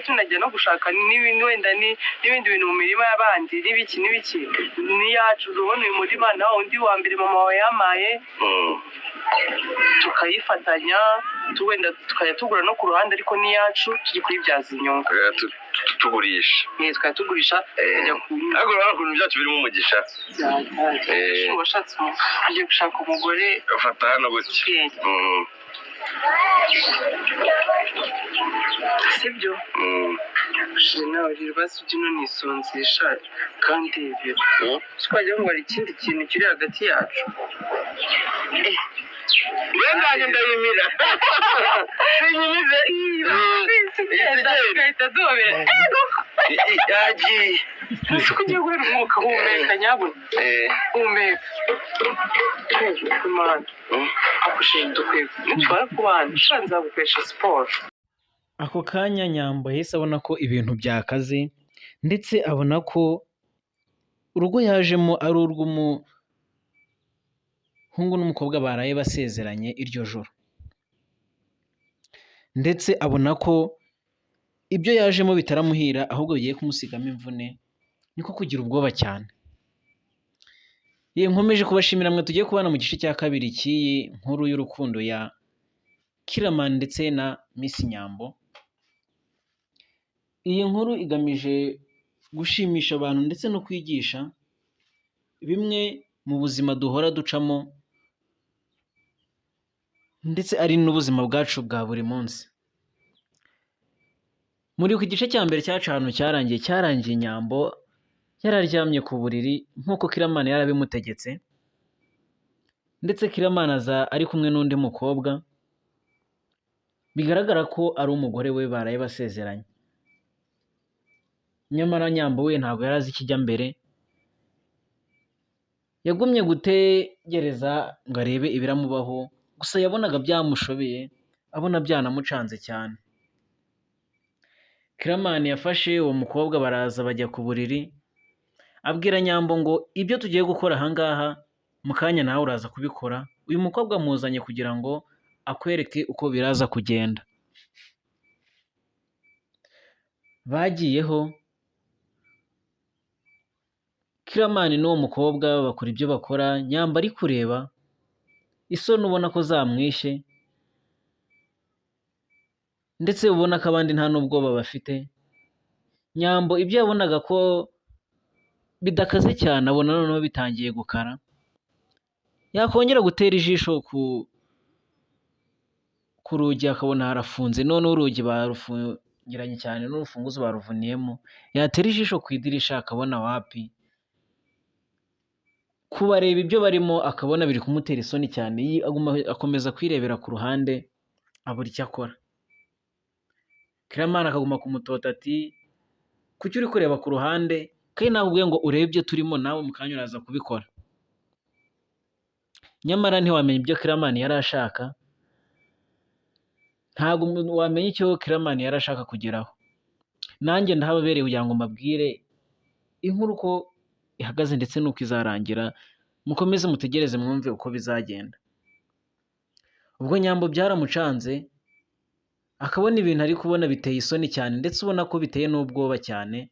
tunajya no gushaka n'ibindi wenda n'ibindi bintu mu mirima y'abandi n'ibiki n'iyacu urabona uyu murima nawo undi wa mbere mama wawe yamaye tukayifatanya wenda tukajya tugura no ku ruhande ariko n'iyacu turi kuyibyaza inyungu tugurisha tukajya tugurisha ariko urabona ukuntu byacu birimo umugisha washatse ugiye gushaka umugore ufata hano gutya sibyo nawe ibibazo by'ino nisonzesha kandi twagira ngo hari ikindi kintu kiri hagati yacu Ndanganye ndayimira sinyimize igahita duhobera yagiye nzi ko ugiye guhera umwuka humeka nyabuna humeka imana akushinga dukwiye nitwara ku bana ushanza gukoresha siporo. Ako kanya Nyambo yahise abona ko ibintu byakaze ndetse abona ko urugo yajemo ari urw'umuhungu n'umukobwa baraye basezeranye iryo joro, ndetse abona ko ibyo yajemo bitaramuhira ahubwo bigiye kumusigamo imvune, niko kugira ubwoba cyane. Nkomeje kubashimira mwe tugiye kubana mu gice cya kabiri cy'iyi nkuru y'urukundo ya Kiramani ndetse na Miss Nyambo. Iyi nkuru igamije gushimisha abantu ndetse no kwigisha bimwe mu buzima duhora ducamo ndetse ari n'ubuzima bwacu bwa buri munsi. Muri ku gice cya mbere cy'ahantu cyarangiye Nyambo yararyamye ku buriri nk'uko Kiramani yarabimutegetse, ndetse Kiramani aza ari kumwe n'undi mukobwa bigaragara ko ari umugore we baraye basezeranye. Nyamara Nyambo we ntabwo yari azi ikijya mbere, yagumye gutegereza ngo arebe ibiramubaho, gusa yabonaga byamushobeye, abona byanamucanze cyane. Kiramani yafashe uwo mukobwa baraza bajya ku buriri, abwira Nyambo ngo ibyo tugiye gukora ahangaha mu kanya nawe uraza kubikora, uyu mukobwa amuzanye kugira ngo akwereke uko biraza kugenda. Bagiyeho Kiramani n'uwo mukobwa bakora ibyo bakora, Nyambo ari kureba isoni ubona ko zamwishe, ndetse ubona ko abandi nta n'ubwoba bafite. Nyambo ibyo yabonaga ko bidakaze cyane abona noneho bitangiye gukara, yakongera gutera ijisho ku rugi akabona harafunze, noneho urugi barufungiranye cyane n'urufunguzo baruvuniyemo, yatera ijisho ku idirisha akabona wapi, kubareba ibyo barimo akabona biri kumutera isoni cyane, akomeza kwirebera ku ruhande abura icyo akora. Kiramani akaguma kumutota ati kuki uri kureba ku ruhande kandi nakubwiye ngo urebe ibyo turimo nawe mu kanya uraza kubikora. Nyamara ntiwamenya ibyo Kiramani yari ashaka, ntabwo wamenya icyo Kiramani yari ashaka kugeraho. Nanjye ndahababereye kugira ngo mbabwire inkuru uko ihagaze ndetse n'uko izarangira, mukomeze mutegereze mwumve uko bizagenda. Ubwo Nyambo byaramucanze, akabona ibintu ari kubona biteye isoni cyane, ndetse ubona ko biteye n'ubwoba cyane,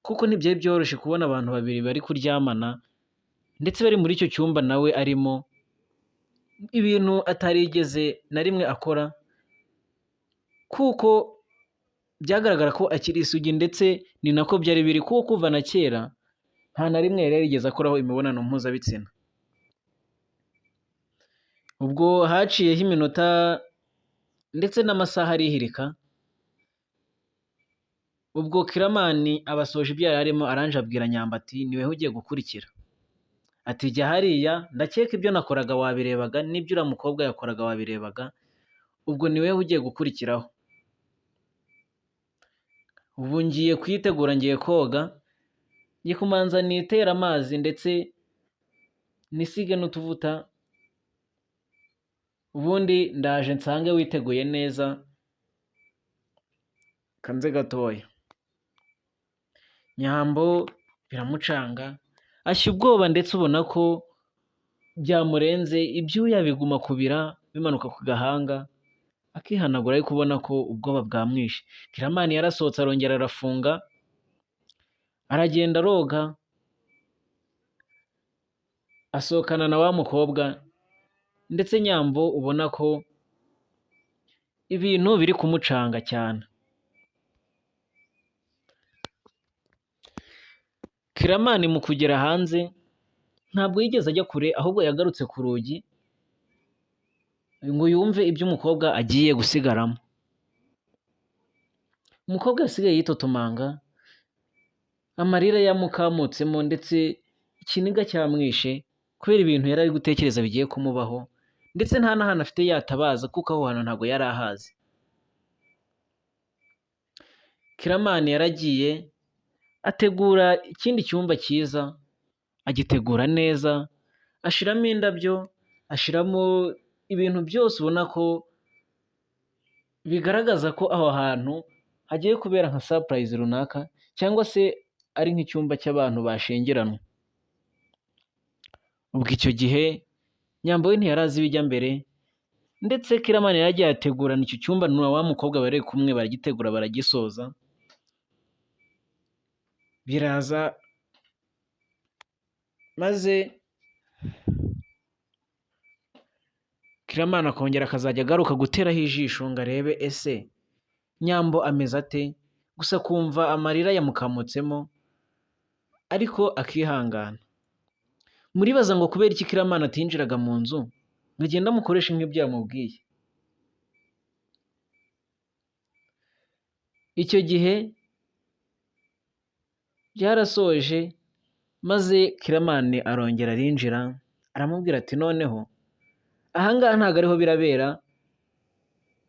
kuko ntibyari byoroshye kubona abantu babiri bari kuryamana ndetse bari muri icyo cyumba nawe arimo, ibintu atarigeze na rimwe akora, kuko byagaragara ko akiri isugi, ndetse ni nako byari biri, kuko kuva na kera nta na rimwe yari yarigeze akoraho imibonano mpuzabitsina. Ubwo haciyeho iminota ndetse n'amasaha arihirika, ubwo Kiramani abasoje ibyo yari arimo, aranje abwira Nyambo ati niwe ugiye gukurikira, ati jya hariya, ndakeka ibyo nakoraga wabirebaga n'ibyo uriya mukobwa yakoraga wabirebaga, ubwo niwe ugiye gukurikiraho. Ubu ngiye kwitegura, ngiye koga, ngiye kumanza nitera amazi ndetse nisige n'utuvuta, ubundi ndaje nsange witeguye neza, kanze gatoya. Nyambo biramucanga, ashya ubwoba, ndetse ubona ko byamurenze, ibyuya biguma kubira bimanuka ku gahanga, akihanagura ariko ubona ko ubwoba bwamwishe. Kiramani yarasohotse arongera arafunga, aragenda aroga, asohokana na wa mukobwa, ndetse Nyambo ubona ko ibintu biri kumucanga cyane. Kiramani mu kugera hanze ntabwo yigeze ajya kure, ahubwo yagarutse ku rugi ngo yumve ibyo umukobwa agiye gusigaramo. Umukobwa yasigaye yitotomanga, amarira yamukamutsemo ndetse ikiniga cyamwishe kubera ibintu yari ari gutekereza bigiye kumubaho, ndetse nta n'ahantu afite yatabaza kuko aho hantu ntabwo yari ahazi. Kiramani yaragiye ategura ikindi cyumba cyiza, agitegura neza, ashiramo indabyo, ashiramo ibintu byose ubona ko bigaragaza ko aho hantu hagiye kubera nka surprise runaka, cyangwa se ari nk'icyumba cy'abantu bashengeranwa. Ubwo icyo gihe Nyambo we ntiyari azi ibijya mbere, ndetse Kiramani yari agiye ategurana icyo cyumba na wa mukobwa bari kumwe, baragitegura baragisoza, biraza maze Kiramani akongera akazajya agaruka guteraho ijisho ngo arebe ese Nyambo ameze ate, gusa kumva amarira yamukamutsemo ariko akihangana. Muribaza ngo kubera iki Kiramani atinjiraga mu nzu ngo agende amukoreshe nk'ibyo yamubwiye? Icyo gihe byarasoje, maze Kiramani arongera arinjira, aramubwira ati noneho ahangaha ntabwo ariho birabera,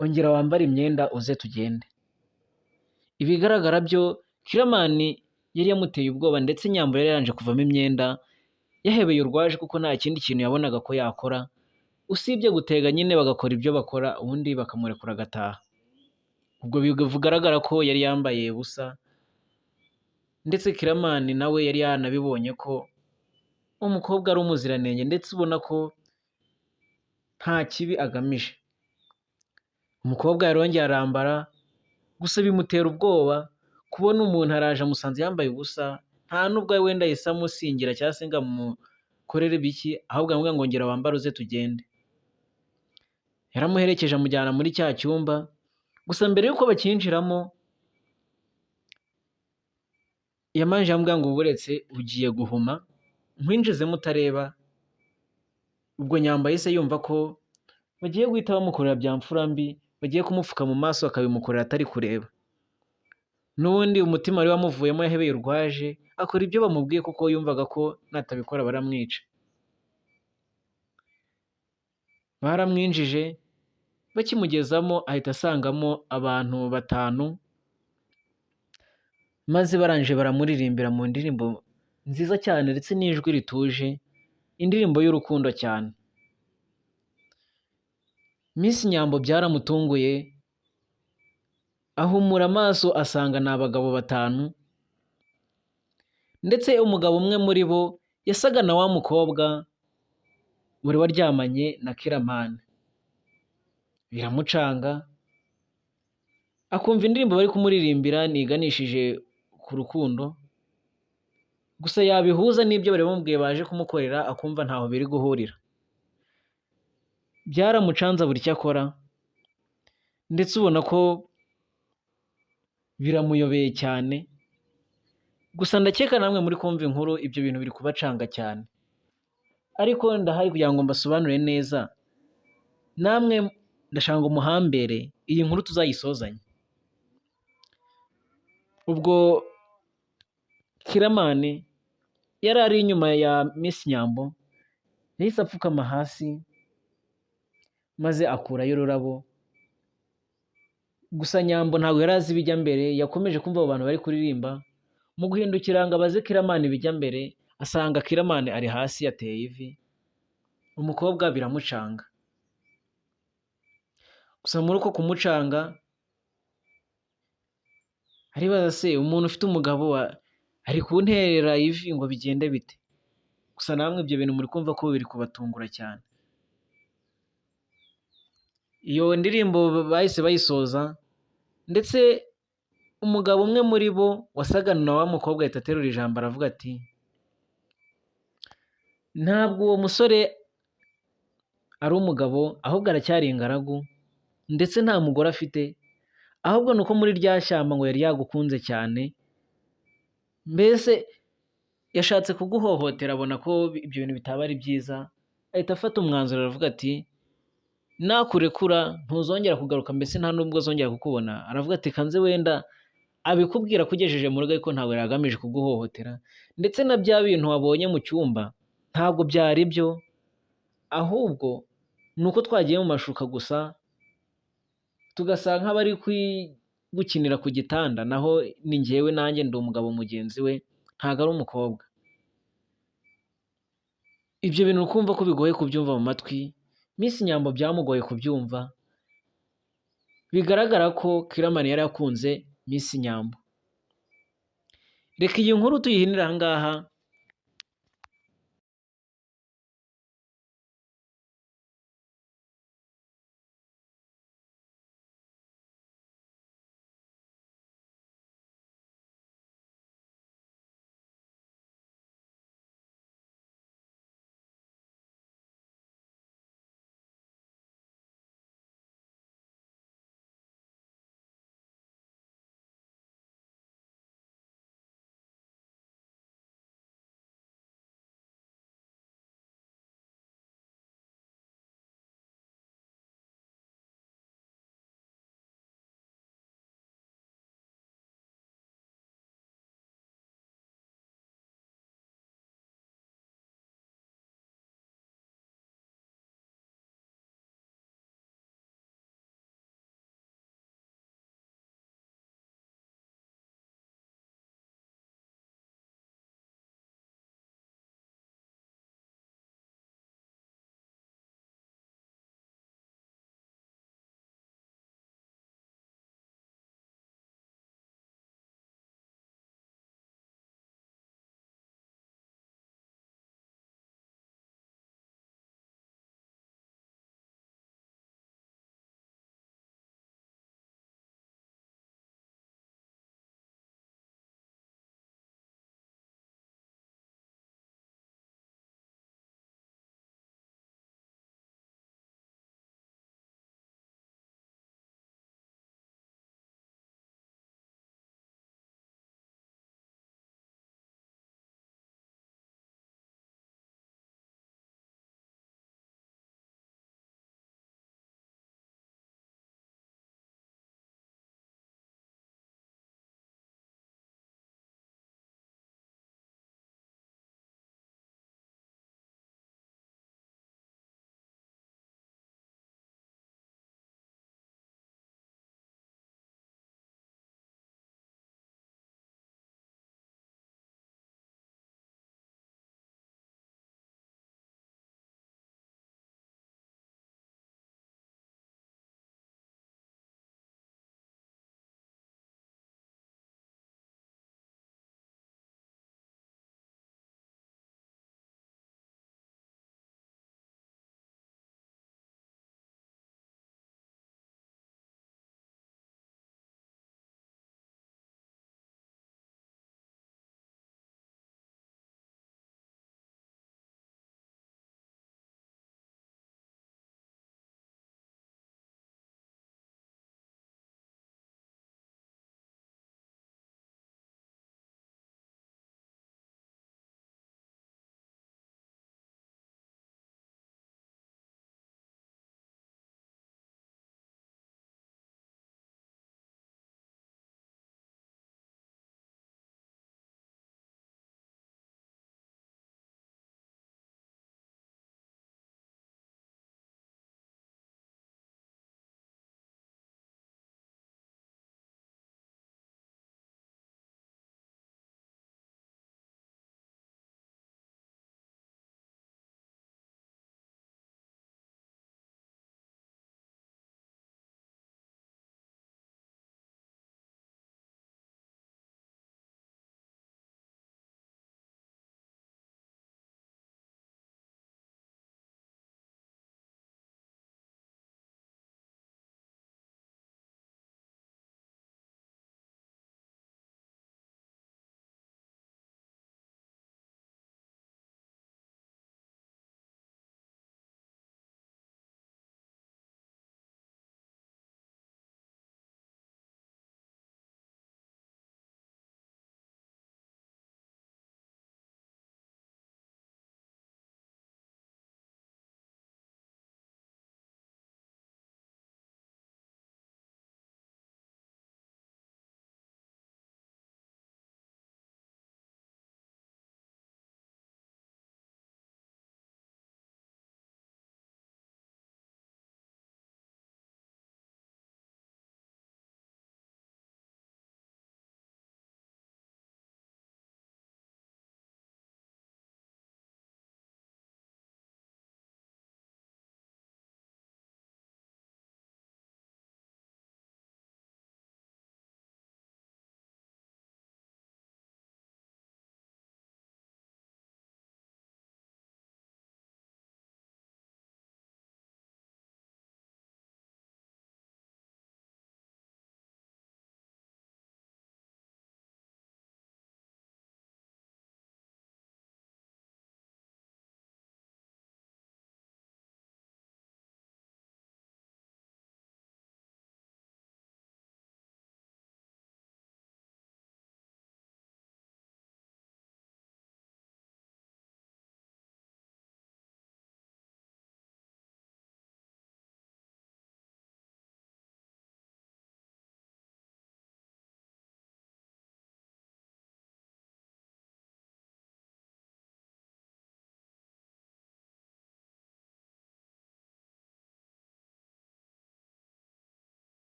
ongera wambare imyenda uze tugende. Ibigaragara byo Kiramani yari yamuteye ubwoba, ndetse Nyambo yari yaranje kuvamo imyenda, yahebeye urwaje kuko nta kindi kintu yabonaga ko yakora usibye gutega nyine bagakora ibyo bakora, ubundi bakamurekura agataha. Ubwo bigaragara ko yari yambaye ubusa, ndetse Kiramani nawe yari yanabibonye ko umukobwa ari umuziranenge, ndetse ubona ko nta kibi agamije. Umukobwa yarongeye arambara, gusa bimutera ubwoba kubona umuntu araje amusanze yambaye ubusa, nta nubwo wenda yahise amusingira cyangwa se ngo amukorere biki, ahubwo aramubwira ngo ngera wambare uze tugende. Yaramuherekeje amujyana muri cya cyumba, gusa mbere y'uko bakinjiramo yamanje amubwira ngo buretse ugiye guhuma, nkwinjizemo utareba. Ubwo Nyambo yahise yumva ko bagiye guhita bamukorera bya mfura mbi, bagiye kumupfuka mu maso akabimukorera atari kureba. N'ubundi umutima wari wamuvuyemo, yahebeye urwaje, akora ibyo bamubwiye kuko yumvaga ko natabikora baramwica. Baramwinjije, bakimugezamo ahita asangamo abantu 5, maze barangije baramuririmbira mu ndirimbo nziza cyane ndetse n'ijwi rituje, indirimbo y'urukundo cyane. Miss Nyambo byaramutunguye, ahumura amaso asanga ni abagabo 5, ndetse umugabo umwe muri bo yasaga na wa mukobwa wari waryamanye na Kiramani. Biramucanga, akumva indirimbo bari kumuririmbira niganishije ku rukundo, gusa yabihuza n'ibyo bari bamubwiye baje kumukorera akumva ntaho biri guhurira. Byaramucanza buri icyo akora, ndetse ubona ko biramuyobeye cyane. Gusa ndakeka namwe muri kumva inkuru ibyo bintu biri kubacanga cyane, ariko ndahari kugira ngo mbasobanurire neza, namwe ndashaka ngo muhambere iyi nkuru tuzayisozanye. Ubwo Kiramani yari ari inyuma ya Miss Nyambo, yahise apfukama hasi maze akurayo ururabo. Gusa Nyambo ntabwo yari azi ibijya mbere, yakomeje kumva abo bantu bari kuririmba. Mu guhindukira ngo abaze Kiramani ibijya mbere, asanga Kiramani ari hasi yateye ivi. Umukobwa biramucanga, gusa muri uko kumucanga aribaza se umuntu ufite umugabo ari kunterera ivi ngo bigende bite? Gusa namwe ibyo bintu muri kumva ko biri kubatungura cyane. iyo ndirimbo bahise bayisoza ndetse umugabo umwe muri bo wasaga na wa mukobwa ahita aterura ijambo aravuga ati ntabwo uwo musore ari umugabo ahubwo aracyari ingaragu ndetse nta mugore afite, ahubwo ni uko muri rya shyamba ngo yari yagukunze cyane, mbese yashatse kuguhohotera abona ko ibyo bintu bitaba ari byiza, ahita afata umwanzuro aravuga ati nakurekura ntuzongera kugaruka, mbese nta nubwo azongera kukubona. Aravuga ati kanze wenda abikubwira kugejeje mu rugo ariko ntabwo yari agamije kuguhohotera, ndetse na bya bintu wabonye mu cyumba ntabwo byari byo, ahubwo ni uko twagiye mu mashuka gusa tugasa nk'abari gukinira ku gitanda, naho ni njyewe nanjye ndi umugabo mugenzi we ntabwo ari umukobwa. Ibyo bintu ukumva ko bigoye kubyumva mu matwi, Miss Nyambo byamugoye kubyumva, bigaragara ko Kiramani yari yakunze Miss Nyambo. Reka iyi nkuru tuyihinire aha ngaha,